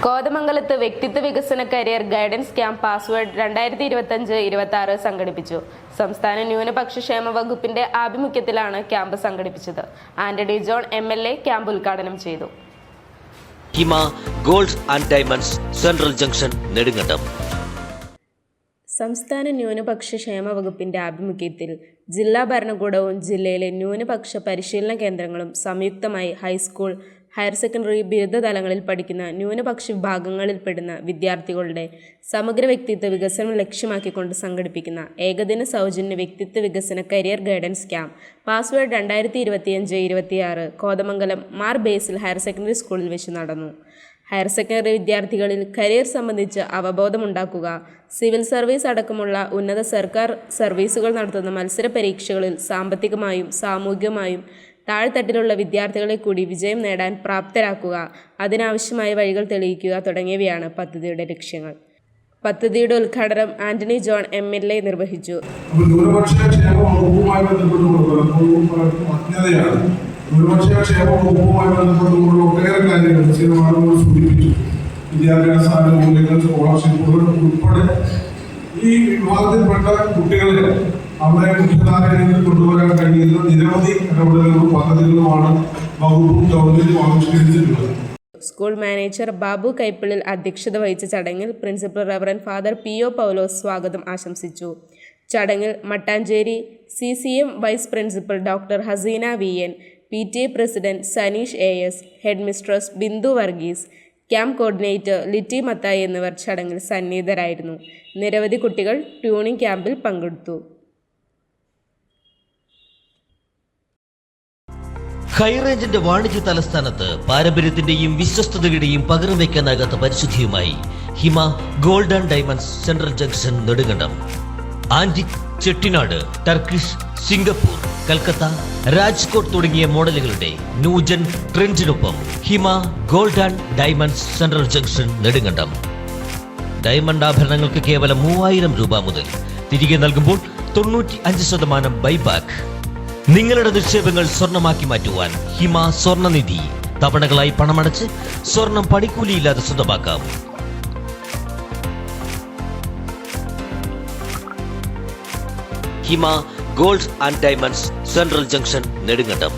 കോതമംഗലത്ത് വ്യക്തിത്വ വികസന കരിയർ ഗൈഡൻസ് ക്യാമ്പ് പാസ്വേഡ് 2025-26 സംഘടിപ്പിച്ചു. സംസ്ഥാന ന്യൂനപക്ഷ ക്ഷേമ വകുപ്പിന്റെ ആഭിമുഖ്യത്തിലാണ് ക്യാമ്പ് സംഘടിപ്പിച്ചത്. ആന്റണി ജോൺ MLA ക്യാമ്പ് ഉദ്ഘാടനം ചെയ്തു. Hima gold and diamonds, central junction, Nedumkandam. സംസ്ഥാന ന്യൂനപക്ഷ ക്ഷേമ വകുപ്പിന്റെ ആഭിമുഖ്യത്തിൽ ജില്ലാ ഭരണകൂടവും ജില്ലയിലെ ന്യൂനപക്ഷ പരിശീലന കേന്ദ്രങ്ങളും സംയുക്തമായി ഹൈസ്കൂൾ, ഹയർ സെക്കൻഡറി ബിരുദ തലങ്ങളിൽ പഠിക്കുന്ന ന്യൂനപക്ഷ വിഭാഗങ്ങളിൽപ്പെടുന്ന വിദ്യാർത്ഥികളുടെ സമഗ്ര വ്യക്തിത്വ വികസനം ലക്ഷ്യമാക്കിക്കൊണ്ട് സംഘടിപ്പിക്കുന്ന ഏകദിന സൗജന്യ വ്യക്തിത്വ വികസന career guidance camp password 2025-26 Kothamangalam Mar Basil higher secondary സ്കൂളിൽ വെച്ച് നടന്നു. ഹയർ സെക്കൻഡറി വിദ്യാർത്ഥികളിൽ കരിയർ സംബന്ധിച്ച് അവബോധമുണ്ടാക്കുക, സിവിൽ സർവീസ് അടക്കമുള്ള ഉന്നത സർക്കാർ സർവീസുകൾ നടത്തുന്ന മത്സര പരീക്ഷകളിൽ സാമ്പത്തികമായും സാമൂഹികമായും താഴ്ത്തട്ടിലുള്ള വിദ്യാർത്ഥികളെ കൂടി വിജയം നേടാൻ പ്രാപ്തരാക്കുക, അതിനാവശ്യമായ വഴികൾ തെളിയിക്കുക തുടങ്ങിയവയാണ് പദ്ധതിയുടെ ലക്ഷ്യങ്ങൾ. പദ്ധതിയുടെ ഉദ്ഘാടനം ആന്റണി ജോൺ MLA നിർവഹിച്ചു. ന്യൂനപക്ഷ ക്ഷേമ വകുപ്പുമായി ബന്ധപ്പെട്ടുകൊണ്ടുള്ള ഒട്ടേറെ കാര്യങ്ങൾ സൂചിപ്പിച്ചു. വിദ്യാഭ്യാസ ആനുകൂല്യങ്ങൾ, സ്കോളർഷിപ്പുകൾ ഉൾപ്പെടെ ഈ വിഭാഗത്തിൽപ്പെട്ട കുട്ടികളെ അവരെ മുഖ്യധാരയിൽ കൊണ്ടുവരാൻ കഴിയുന്ന നിരവധി ഇടപെടലുകളും പദ്ധതികളുമാണ് വകുപ്പും ഗവൺമെന്റും ആവിഷ്കരിച്ചിട്ടുള്ളത്. സ്കൂൾ മാനേജർ ബാബു കൈപ്പിളിൽ അധ്യക്ഷത വഹിച്ച ചടങ്ങിൽ principal reverend father PO Paulose സ്വാഗതം ആശംസിച്ചു. ചടങ്ങിൽ Mattancherry CCM vice principal doctor Haseena VN, PTA president Sanish AS, head mistress Bindu Varghese, camp coordinator Litty Mathai എന്നിവർ ചടങ്ങിൽ സന്നിഹിതരായിരുന്നു. നിരവധി കുട്ടികൾ ട്യൂണിംഗ് ക്യാമ്പിൽ പങ്കെടുത്തു. ഹൈറേഞ്ചിന്റെ വാണിജ്യ തലസ്ഥാനത്ത് പാരമ്പര്യത്തിന്റെയും വിശ്വസ്തതയുടെയും പകരം വയ്ക്കാനാകാത്ത പരിശുദ്ധിയുമായി Hima gold and diamonds, central junction, Nedumkandam. Antique, Chettinad, Turkish, Singapore, Calcutta, Rajkot തുടങ്ങിയ മോഡലുകളുടെ ന്യൂജൻ ട്രെൻഡിനൊപ്പം Hima gold and diamonds, central junction, Nedumkandam. Diamond ആഭരണങ്ങൾക്ക് കേവലം 3000 രൂപ മുതൽ, തിരികെ നൽകുമ്പോൾ 95% ബൈബാക്ക്. നിങ്ങളുടെ നിക്ഷേപങ്ങൾ സ്വർണമാക്കി മാറ്റുവാൻ ഹിമ സ്വർണനിധി. തവണകളായി പണമടച്ച് സ്വർണം പണിക്കൂലിയില്ലാതെ സ്വന്തമാക്കാം. Hima gold and diamonds, central junction, Nedumkandam.